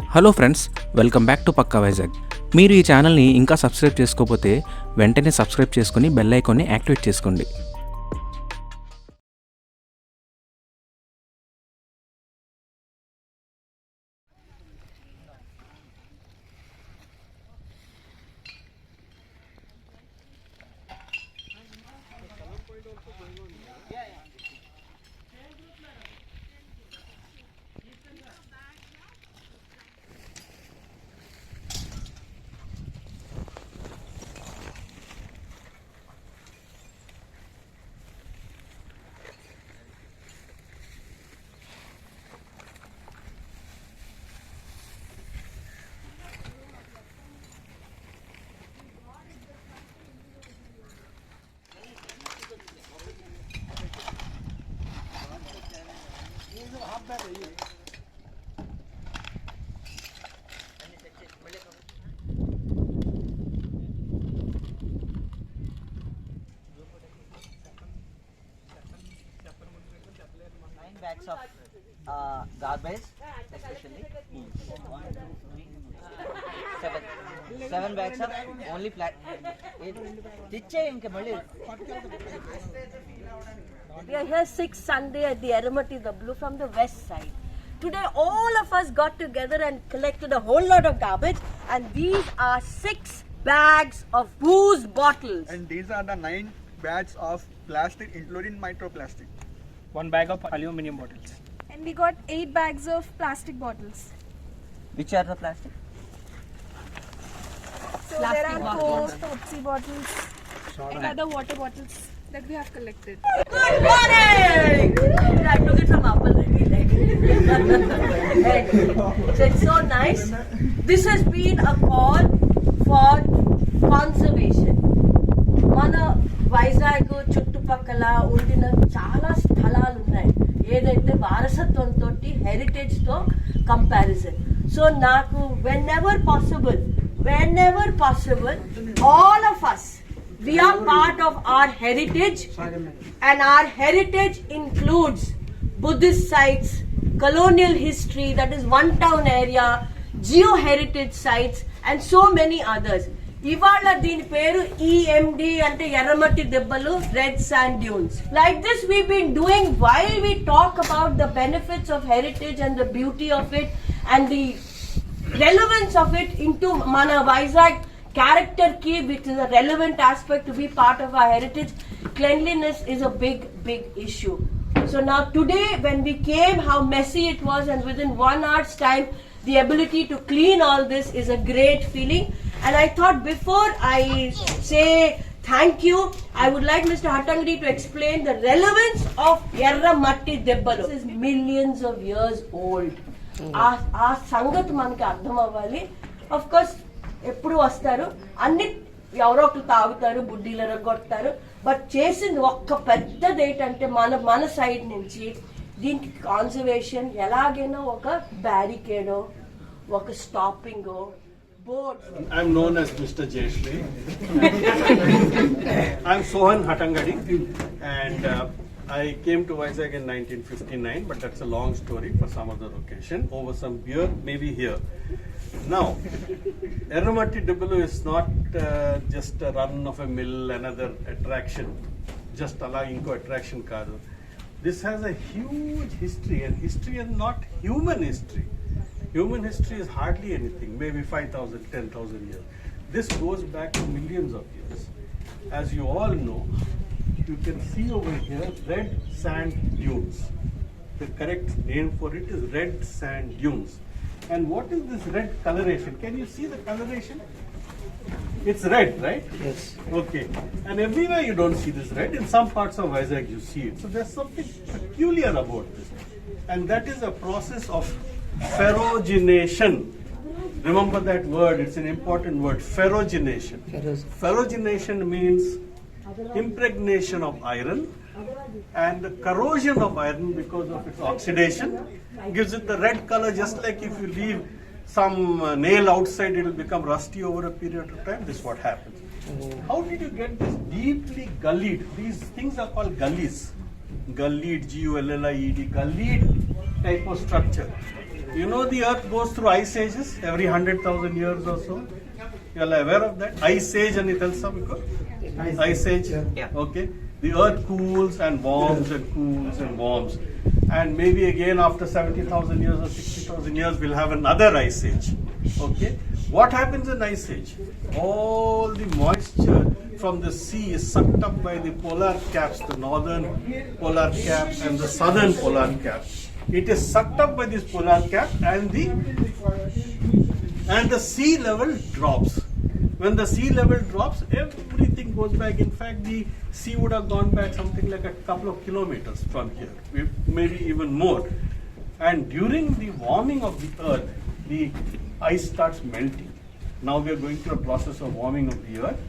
Hello friends, welcome back to Pakka Vizag. మీరు ఈ ఛానల్ని ఇంకా సబ్స్క్రైబ్ చేసుకోకపోతే వెంటనే సబ్స్క్రైబ్ చేసుకుని బెల్ ఐకాన్ని యాక్టివేట్ చేసుకోండి. Bags of garbage, especially 7 bags of only plastic. We are here 6th Sunday at the Erramatti, Dibbalu from the west side. Today all of us got together and collected a whole lot of garbage, and these are 6 bags of booze bottles. And these are the 9 bags of plastic including microplastic. 1 bag of aluminum bottles. And we got 8 bags of plastic bottles. Which are the plastic? So there are Coke, Pepsi bottles and other water bottles that we have collected. Good morning! I took it from Apple really like. So it's so nice. This has been a call for conservation. మన వైజాగ్ చుట్టుపక్కల ఉండిన చాలా స్థలాలు ఉన్నాయి ఏదైతే వారసత్వంతో హెరిటేజ్తో comparison. So నాకు whenever possible all of us, we are part of our heritage, and our heritage includes Buddhist sites, colonial history, that is one town area, Geo-Heritage sites and so many others. ఇవాళ దీని పేరు EMD అంటే ఎర్రమట్టి దెబ్బలు, red sand dunes. Like this we've been doing while we talk about the benefits of heritage and the beauty of it and the relevance of it into mana Vizag character key, which is a relevant aspect to be part of our heritage. Cleanliness is a big issue. So now today when we came, how messy it was, and within 1 hour's time the ability to clean all this is a great feeling. And I thought before I say thank you, I would like Mr. Hattangadi to explain the relevance of Erramatti Dibbalu. This is millions of years old. ఆ సంగతి మనకి అర్థం అవ్వాలి. Of course ఎప్పుడు వస్తారు, అన్ని ఎవరో ఒకరు తాగుతారు, బుడ్డీలు ఎరగొడతారు, బట్ చేసింది ఒక్క పెద్దది ఏంటంటే మన సైడ్ నుంచి దీనికి కాన్జర్వేషన్ ఎలాగైనా ఒక బ్యారికేడో, ఒక స్టాపింగో, board. I'm known as Mr. Jayashree. I'm Sohan Hattangadi, and I came to Vizag in 1959, but that's a long story for some other occasion. Over some beer, maybe here. Now, Erramatti Dibbalu is not just a run of a mill, another attraction, just allowing inko attraction kaadu. This has a huge history, and history is not human history. Human history is hardly anything, maybe 5,000, 10,000 years. This goes back to millions of years. As you all know, you can see over here red sand dunes. The correct name for it is red sand dunes. And what is this red coloration? Can you see the coloration? It's red, right? Yes. Okay. And everywhere you don't see this red. In some parts of Vizag you see it. So there's something peculiar about this. And that is a process of ferrogenation. Remember that word, it's an important word, ferrogenation. Ferrogenation means impregnation of iron, and the corrosion of iron because of its oxidation gives it the red color. Just like if you leave some nail outside, it will become rusty over a period of time. This is what happens. How did you get this deeply gullied? These things are called gullies. Gullied, G-U-L-L-I-E-D, gullied type of structure. You know the earth goes through ice ages every 100,000 years or so. You are aware of that? Ice age and ice age. Yeah. Okay. The earth cools and warms and cools and warms. And maybe again after 70,000 years or 60,000 years we'll have another ice age. Okay. What happens in ice age? All the moisture from the sea is sucked up by the polar caps, the northern polar cap and the southern polar cap. It is sucked up by this polar cap and the sea level drops. When the sea level drops, everything goes back. In fact, the sea would have gone back something like a couple of kilometers from here, maybe even more. And during the warming of the earth, the ice starts melting. Now we are going through a process of warming of the earth.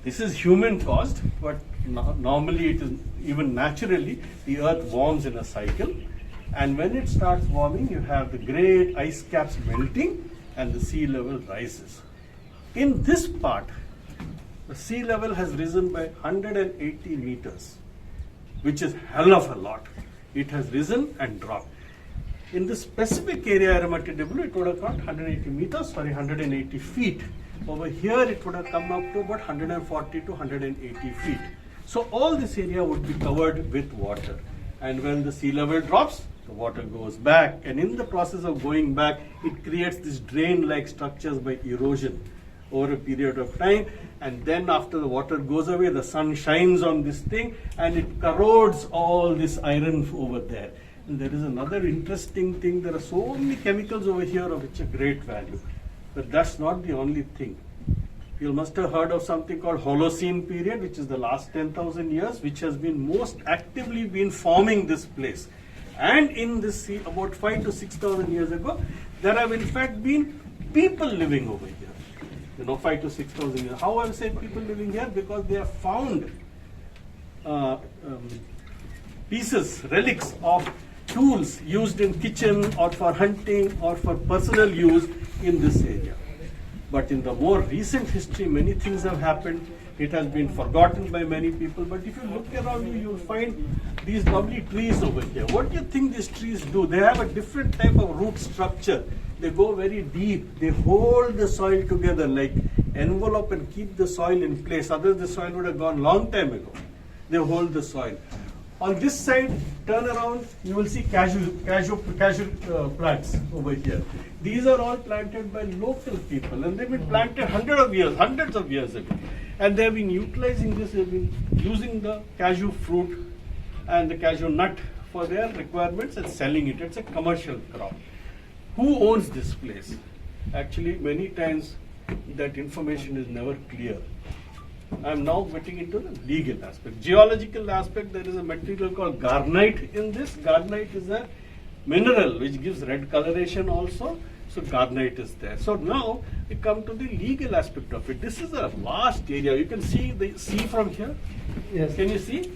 This is human caused, but normally it is even naturally the earth warms in a cycle. And when it starts warming, you have the great ice caps melting and the sea level rises. In this part, the sea level has risen by 180 meters, which is hell of a lot. It has risen and dropped. In this specific area, Erramatti Dibbalu, it would have got 180 feet. Over here, it would have come up to about 140 to 180 feet. So all this area would be covered with water. And when the sea level drops, the water goes back. And in the process of going back, it creates these drain-like structures by erosion over a period of time. And then after the water goes away, the sun shines on this thing and it corrodes all this iron over there. And there is another interesting thing. There are so many chemicals over here of which are great value. But that's not the only thing. You must have heard of something called Holocene period, which is the last 10,000 years, which has been most actively been forming this place. And in this sea, about 5 to 6,000 years ago, there have in fact been people living over here. 5 to 6,000 years. How I say people living here? Because they have found pieces, relics of tools used in kitchen or for hunting or for personal use in this area. But in the more recent history, many things have happened. It has been forgotten by many people. But if you look around you, you'll find these lovely trees over here. What do you think these trees do? They have a different type of root structure. They go very deep. They hold the soil together like envelope and keep the soil in place. Otherwise, the soil would have gone long time ago. They hold the soil. On this side, turn around, you will see cashew plants over here. These are all planted by local people, and they've been planted hundreds of years ago. And they've been utilizing this, they've been using the cashew fruit and the cashew nut for their requirements and selling it. It's a commercial crop. Who owns this place? Actually, many times that information is never clear. I am now getting into the legal aspect. Geological aspect, there is a material called garnite in this. Garnite is a mineral which gives red coloration also. So garnite is there. So now we come to the legal aspect of it. This is a vast area. You can see the sea from here. Yes. Can you see?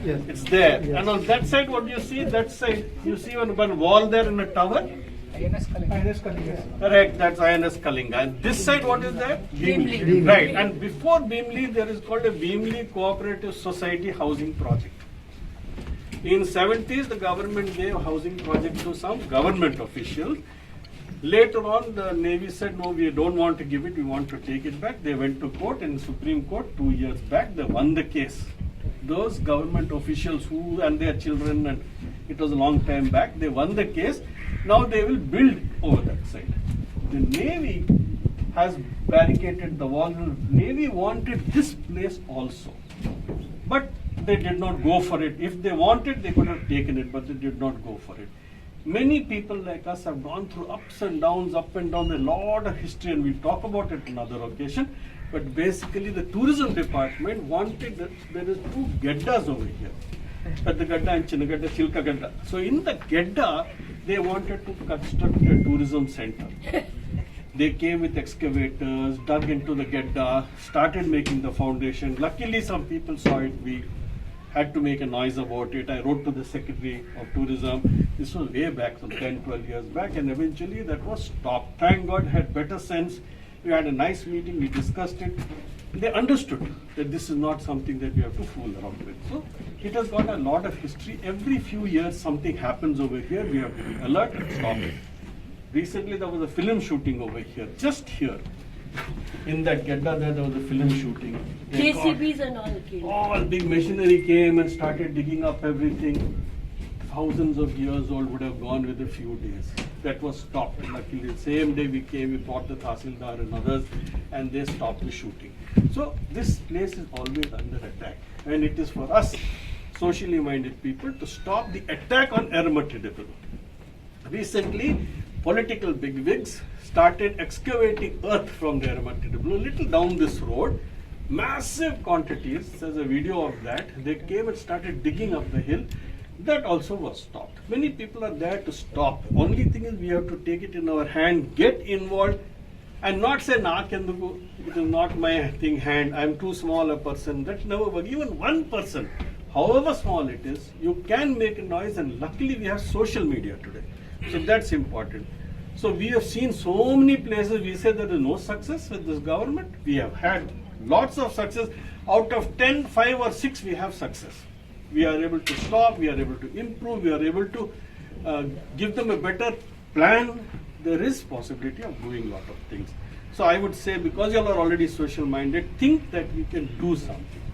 Yes. It's there. Yes. And on that side, what do you see? That side, you see one wall there in a tower. Correct, that's INS Kalinga. And this side, what is that? Bheemili. Right, and before Bheemili, there is called a Bheemili Cooperative Society Housing Project. In 70s, the government gave housing project to some government officials. Later on, the Navy said, no, we don't want to give it, we want to take it back. They went to court, in Supreme Court 2 years back, they won the case. Those government officials who and their children, and it was a long time back, they won the case. Now they will build over that side. The Navy has barricaded the wall. The Navy wanted this place also. But they did not go for it. If they wanted, they could have taken it, but they did not go for it. Many people like us have gone through ups and downs, up and down, a lot of history, and we'll talk about it another occasion. But basically, the tourism department wanted that there is 2 geddas over here. Pedda Gadda and Chinna Gadda, Chilka Gadda. So in the Gedda, they wanted to construct a tourism center. They came with excavators, dug into the Gedda, started making the foundation. Luckily, some people saw it. We had to make a noise about it. I wrote to the Secretary of Tourism. This was way back, some 10, 12 years back, and eventually that was stopped. Thank God, had better sense. We had a nice meeting, we discussed it. They understood that this is not something that we have to fool around with. So it has got a lot of history. Every few years something happens over here, we have to be alert and stop it. Recently there was a film shooting over here, just here. In that gedda there was a film shooting. They got- JCBs and all came. all big machinery came and started digging up everything. Thousands of years old would have gone with a few days. That was stopped. Luckily, the same day we came, we brought the Tahsildar and others, and they stopped the shooting. So this place is always under attack, and it is for us, socially minded people, to stop the attack on Erramatti Dibbalu. Recently, political bigwigs started excavating earth from the Erramatti Dibbalu, a little down this road. Massive quantities, there's a video of that. They came and started digging up the hill. That also was stopped. Many people are there to stop. Only thing is we have to take it in our hand, get involved, and not say, "Na kenduku, it is not my thing hand, I am too small a person." That never works. Even one person, however small it is, you can make a noise, and luckily we have social media today. So that's important. So we have seen so many places we say there is no success with this government. We have had lots of success. Out of 10, 5 or 6 we have success. We are able to stop, we are able to improve, we are able to give them a better plan. There is possibility of doing a lot of things. So I would say, because you all are already social minded, think that we can do something.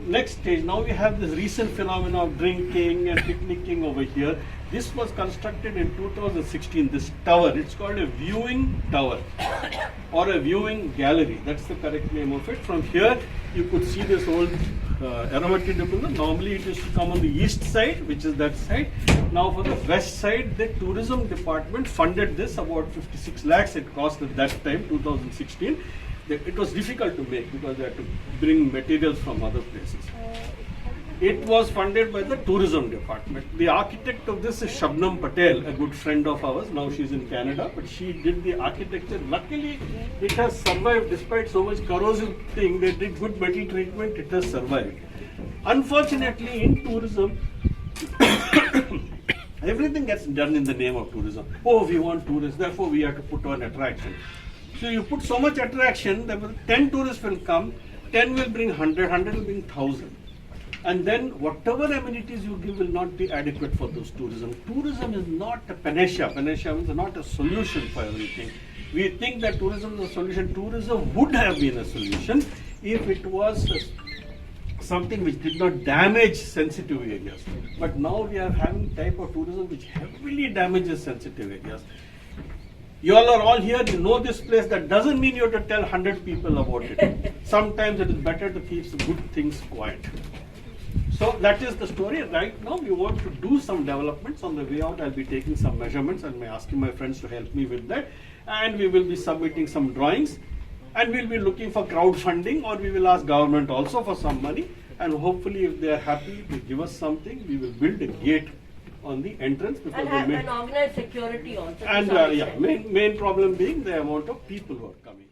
Next stage, now we have this recent phenomenon of drinking and picnicking over here. This was constructed in 2016, this tower. It's called a viewing tower or a viewing gallery. That's the correct name of it. From here, you could see this old Erramatti Dibbalu. Normally it used to come on the east side, which is that side. Now for the west side, the tourism department funded this, about 56 lakhs it cost at that time, 2016. It was difficult to make because they had to bring materials from other places. It was funded by the tourism department. The architect of this is Shabnam Patel, a good friend of ours. Now she's in Canada, but she did the architecture. Luckily, it has survived despite so much corrosive thing. They did good metal treatment. It has survived. Unfortunately, in tourism, everything gets done in the name of tourism. Oh, we want tourists, therefore we have to put on attraction. So you put so much attraction that 10 tourists will come, 10 will bring 100, 100 will bring 1000. And then whatever amenities you give will not be adequate for those tourism. Tourism is not a panacea. Panacea means not a solution for everything. We think that tourism is a solution. Tourism would have been a solution if it was something which did not damage sensitive areas. But now we are having type of tourism which heavily damages sensitive areas. You all are all here, you know this place. That doesn't mean you have to tell 100 people about it. Sometimes it is better to keep the good things quiet. So that is the story. Right now we want to do some developments. On the way out I'll be taking some measurements and asking my friends to help me with that. And we will be submitting some drawings. And we'll be looking for crowdfunding, or we will ask government also for some money. And hopefully if they are happy to give us something, we will build a gate on the entrance. Because And have an organized security also. and main problem being the amount of people who are coming.